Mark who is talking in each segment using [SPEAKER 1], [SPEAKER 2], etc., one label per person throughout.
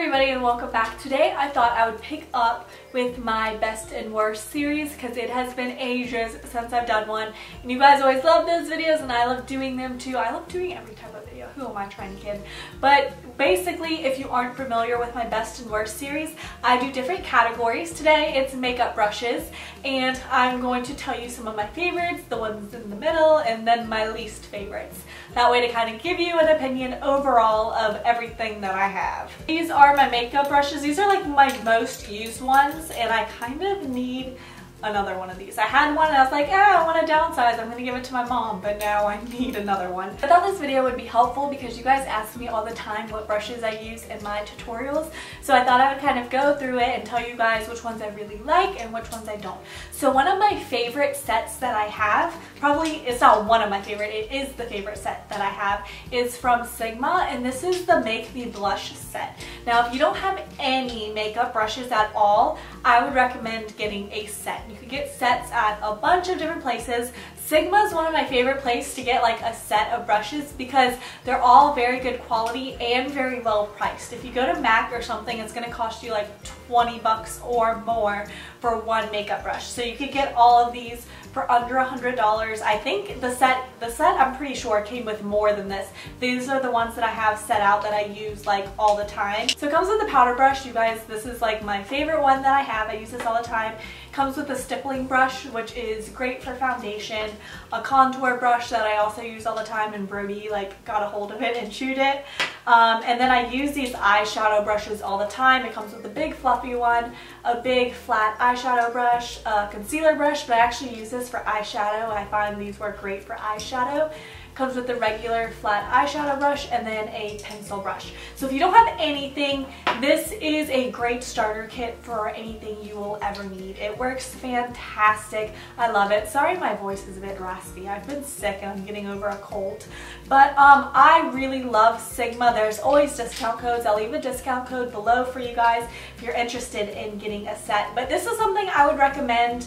[SPEAKER 1] everybody and welcome back. Today I thought I would pick up with my best and worst series because it has been ages since I've done one and you guys always love those videos and I love doing them too. I love doing every type of video. Who am I trying to kid? But basically, if you aren't familiar with my best and worst series, I do different categories. Today it's makeup brushes and I'm going to tell you some of my favorites, the ones in the middle, and then my least favorites. That way to kind of give you an opinion overall of everything that I have. These are my makeup brushes. These are like my most used ones and I kind of need another one of these. I had one and I was like, I want to downsize, I'm going to give it to my mom, but now I need another one. I thought this video would be helpful because you guys ask me all the time what brushes I use in my tutorials, so I thought I would kind of go through it and tell you guys which ones I really like and which ones I don't. So one of my favorite sets that I have, probably it's not one of my favorite, it is the favorite set that I have, is from Sigma, and this is the Make Me Blush set. Now if you don't have any makeup brushes at all, I would recommend getting a set. You can get sets at a bunch of different places. Sigma is one of my favorite places to get like a set of brushes because they're all very good quality and very well priced. If you go to MAC or something, it's going to cost you like 20 bucks or more for one makeup brush. So you could get all of these for under $100. I think the set I'm pretty sure came with more than this. These are the ones that I have set out that I use like all the time. So it comes with a powder brush, you guys. This is like my favorite one that I have. I use this all the time. It comes with a stippling brush, which is great for foundation. A contour brush that I also use all the time, and Brody like got a hold of it and chewed it. And then I use these eyeshadow brushes all the time. It comes with a big fluffy one, a big flat eyeshadow brush, a concealer brush, but I actually use this for eyeshadow. I find these work great for eyeshadow. Comes with the regular flat eyeshadow brush and then a pencil brush. So if you don't have anything, this is a great starter kit for anything you will ever need. It works fantastic. I love it. Sorry my voice is a bit raspy. I've been sick and I'm getting over a cold. But I really love Sigma. There's always discount codes. I'll leave a discount code below for you guys if you're interested in getting a set. But this is something I would recommend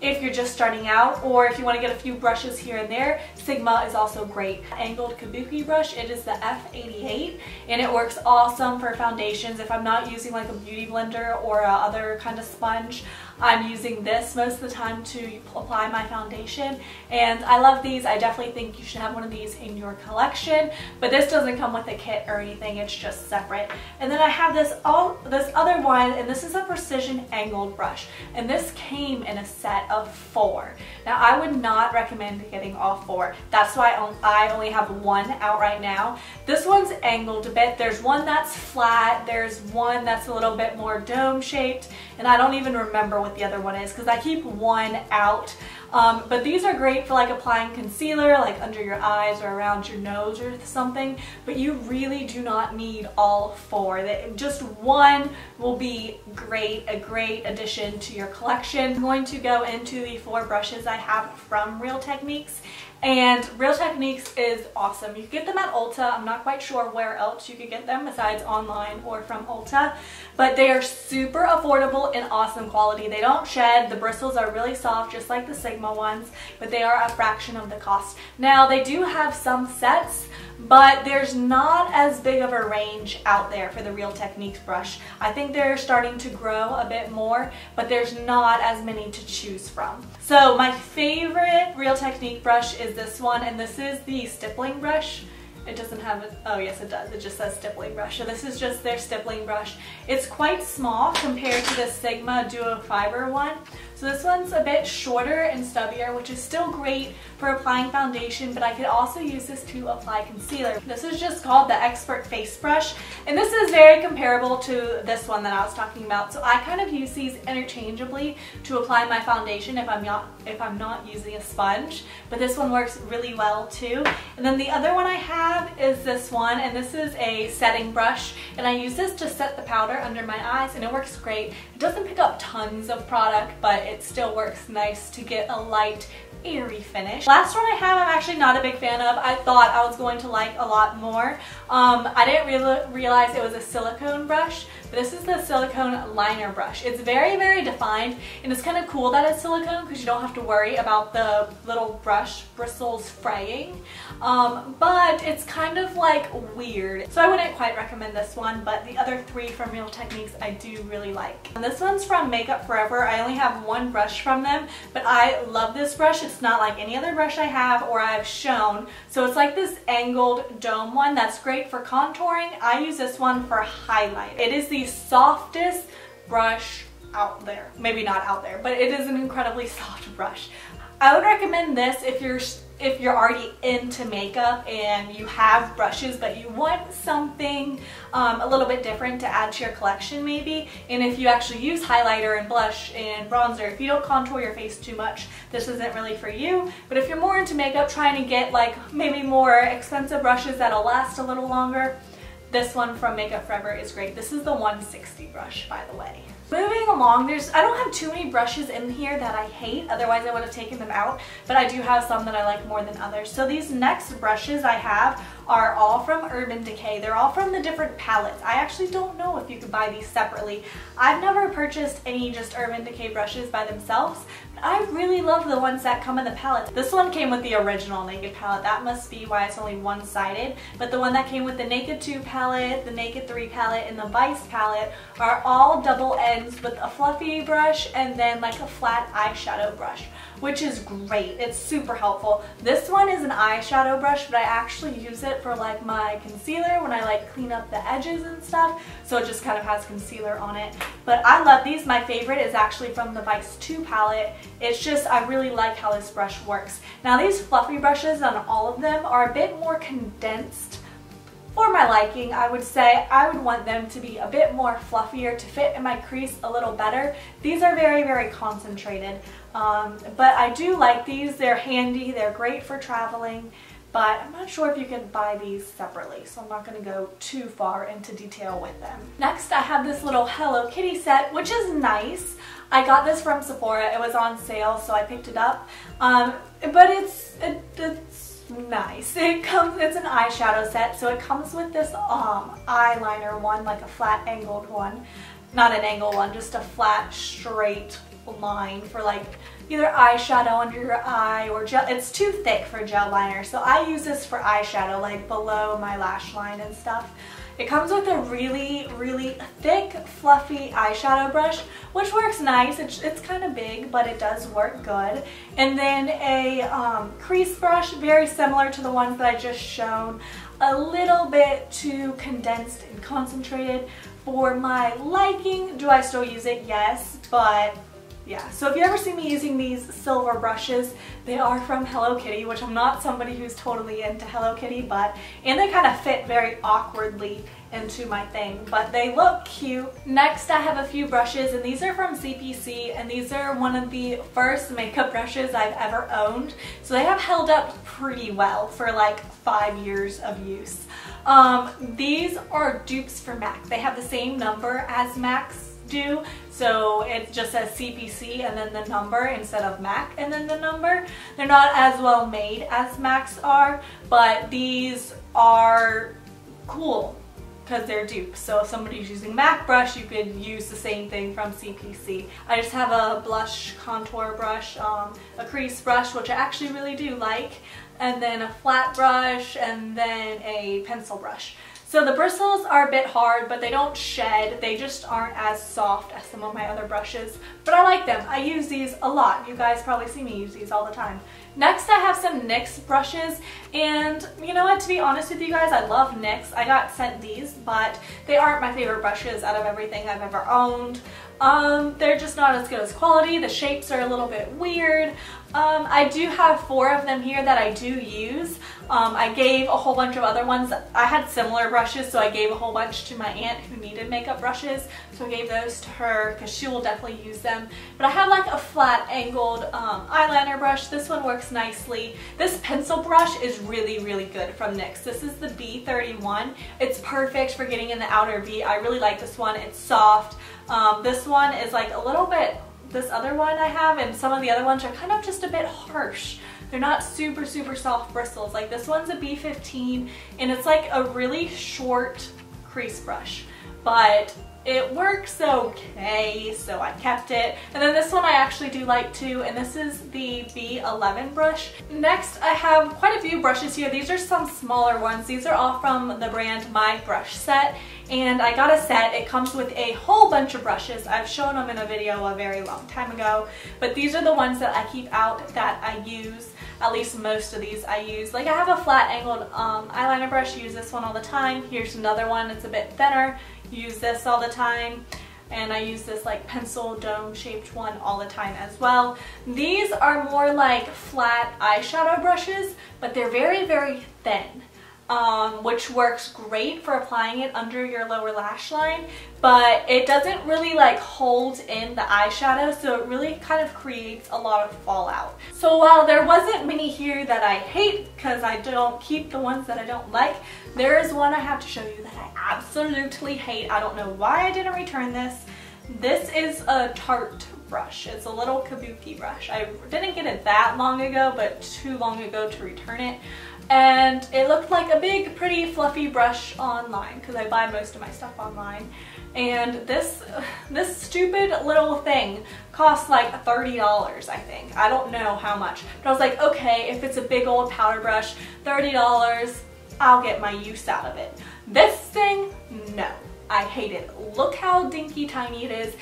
[SPEAKER 1] if you're just starting out, or if you want to get a few brushes here and there. Sigma is also great. Angled Kabuki brush, it is the F88 and it works awesome for foundations. If I'm not using like a beauty blender or a other kind of sponge, I'm using this most of the time to apply my foundation, and I love these. I definitely think you should have one of these in your collection, but this doesn't come with a kit or anything, it's just separate. And then I have this other one, and this is a precision angled brush, and this came in a set of 4. Now I would not recommend getting all 4. That's why I only have one out right now. This one's angled a bit. There's one that's flat, there's one that's a little bit more dome shaped, and I don't even remember what the other one is because I keep one out. But these are great for like applying concealer like under your eyes or around your nose or something, but you really do not need all 4. Just one will be great, a great addition to your collection. I'm going to go into the 4 brushes I have from Real Techniques. And Real Techniques is awesome. You can get them at Ulta. I'm not quite sure where else you could get them besides online or from Ulta. But they are super affordable and awesome quality. They don't shed. The bristles are really soft, just like the Sigma ones, but they are a fraction of the cost. Now, they do have some sets, but there's not as big of a range out there for the Real Techniques brush. I think they're starting to grow a bit more, but there's not as many to choose from. So my favorite Real Technique brush is this one, and this is the stippling brush. It doesn't have it, oh yes it does, it just says stippling brush. So this is just their stippling brush. It's quite small compared to the Sigma Duo Fiber one. So this one's a bit shorter and stubbier, which is still great for applying foundation, but I could also use this to apply concealer. This is just called the Expert Face Brush, and this is very comparable to this one that I was talking about. So I kind of use these interchangeably to apply my foundation if I'm not using a sponge, but this one works really well too. And then the other one I have is this one, and this is a setting brush, and I use this to set the powder under my eyes, and it works great. It doesn't pick up tons of product, but it still works nice to get a light airy finish. Last one I have I'm actually not a big fan of. I thought I was going to like a lot more. I didn't realize it was a silicone brush, but this is the silicone liner brush. It's very, very defined, and it's kind of cool that it's silicone because you don't have to worry about the little brush bristles fraying. But it's kind of like weird. So I wouldn't quite recommend this one, but the other three from Real Techniques I do really like. And this one's from Makeup Forever. I only have one brush from them, but I love this brush. It's not like any other brush I have or I've shown. So it's like this angled dome one that's great for contouring. I use this one for highlight. It is the softest brush out there. Maybe not out there, but it is an incredibly soft brush. I would recommend this if you're already into makeup and you have brushes but you want something a little bit different to add to your collection maybe, and if you actually use highlighter and blush and bronzer, if you don't contour your face too much, this isn't really for you. But if you're more into makeup, trying to get like maybe more expensive brushes that'll last a little longer, this one from Makeup Forever is great. This is the 160 brush, by the way. Moving along, I don't have too many brushes in here that I hate, otherwise I would have taken them out, but I do have some that I like more than others. So these next brushes I have are all from Urban Decay. They're all from the different palettes. I actually don't know if you could buy these separately. I've never purchased any just Urban Decay brushes by themselves, but I really love the ones that come in the palettes. This one came with the original Naked palette. That must be why it's only one-sided, but the one that came with the Naked 2 palette, the Naked 3 palette, and the Vice palette are all double ends with a fluffy brush and then like a flat eyeshadow brush, which is great. It's super helpful. This one is an eyeshadow brush, but I actually use it for like my concealer when I like clean up the edges and stuff, so it just kind of has concealer on it. But I love these. My favorite is actually from the Vice 2 palette. It's just, I really like how this brush works. Now these fluffy brushes on all of them are a bit more condensed. For my liking, I would say I would want them to be a bit more fluffier to fit in my crease a little better. These are very, very concentrated, but I do like these. They're handy, they're great for traveling, but I'm not sure if you can buy these separately, so I'm not going to go too far into detail with them. Next, I have this little Hello Kitty set, which is nice. I got this from Sephora. It was on sale, so I picked it up, but it's nice. It's an eyeshadow set, so it comes with this eyeliner one, like a flat angled one. Not an angled one, just a flat straight line for like either eyeshadow under your eye or gel. It's too thick for gel liner, so I use this for eyeshadow, like below my lash line and stuff. It comes with a really, really thick, fluffy eyeshadow brush, which works nice. It's kind of big, but it does work good. And then a crease brush, very similar to the ones that I just shown. A little bit too condensed and concentrated for my liking. Do I still use it? Yes, but yeah, so if you ever see me using these silver brushes, they are from Hello Kitty, which I'm not somebody who's totally into Hello Kitty, and they kind of fit very awkwardly into my thing, but they look cute. Next, I have a few brushes, and these are from CPC, and these are one of the first makeup brushes I've ever owned, so they have held up pretty well for like 5 years of use. These are dupes for MAC. They have the same number as MAC's do, so it just says CPC and then the number instead of MAC and then the number. They're not as well made as MAC's are, but these are cool because they're dupes. So if somebody's using MAC brush, you could use the same thing from CPC. I just have a blush contour brush, a crease brush, which I actually really do like, and then a flat brush, and then a pencil brush. So the bristles are a bit hard, but they don't shed. They just aren't as soft as some of my other brushes, but I like them. I use these a lot. You guys probably see me use these all the time. Next, I have some NYX brushes, and you know what, to be honest with you guys, I love NYX. I got sent these, but they aren't my favorite brushes out of everything I've ever owned. They're just not as good as quality. The shapes are a little bit weird. I do have 4 of them here that I do use. I gave a whole bunch of other ones. I had similar brushes, so I gave a whole bunch to my aunt who needed makeup brushes, so I gave those to her because she will definitely use them. But I have like a flat angled eyeliner brush. This one works nicely. This pencil brush is really, really good from NYX. This is the B31. It's perfect for getting in the outer V. I really like this one. It's soft. This one is like a little bit this other one I have, and some of the other ones are kind of just a bit harsh. They're not super soft bristles. Like this one's a B15 and it's like a really short crease brush, but it works okay, so I kept it. And then this one I actually do like too, and this is the B11 brush. Next, I have quite a few brushes here. These are some smaller ones. These are all from the brand My Brush Set, and I got a set. It comes with a whole bunch of brushes. I've shown them in a video a very long time ago, but these are the ones that I keep out that I use. At least most of these I use. Like I have a flat angled eyeliner brush, use this one all the time. Here's another one, it's a bit thinner, use this all the time. And I use this like pencil dome shaped one all the time as well. These are more like flat eyeshadow brushes, but they're very thin. Which works great for applying it under your lower lash line, but it doesn't really like hold in the eyeshadow, so it really kind of creates a lot of fallout. So while there wasn't many here that I hate, because I don't keep the ones that I don't like, there is one I have to show you that I absolutely hate. I don't know why I didn't return this. This is a Tarte brush. It's a little Kabuki brush. I didn't get it that long ago, but too long ago to return it. And it looked like a big, pretty, fluffy brush online, because I buy most of my stuff online. And this stupid little thing cost like $30, I think. I don't know how much. But I was like, okay, if it's a big old powder brush, $30, I'll get my use out of it. This thing, no. I hate it. Look how dinky tiny it is.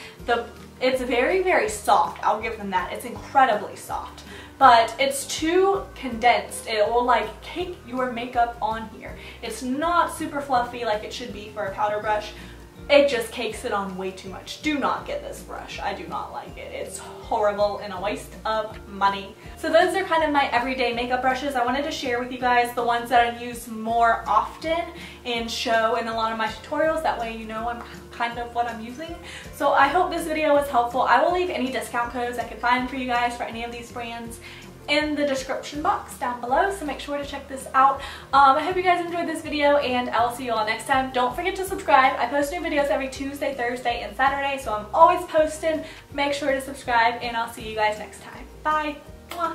[SPEAKER 1] It's very soft. I'll give them that. It's incredibly soft. But it's too condensed. It will like cake your makeup on here. It's not super fluffy like it should be for a powder brush. It just cakes it on way too much. Do not get this brush. I do not like it. It's horrible and a waste of money. So those are kind of my everyday makeup brushes. I wanted to share with you guys the ones that I use more often and show in a lot of my tutorials. That way you know I'm kind of what I'm using. So I hope this video was helpful. I will leave any discount codes I can find for you guys for any of these brands in the description box down below, so make sure to check this out. I hope you guys enjoyed this video, and I'll see you all next time. Don't forget to subscribe. I post new videos every Tuesday, Thursday, and Saturday, so I'm always posting. Make sure to subscribe, and I'll see you guys next time. Bye! Mwah.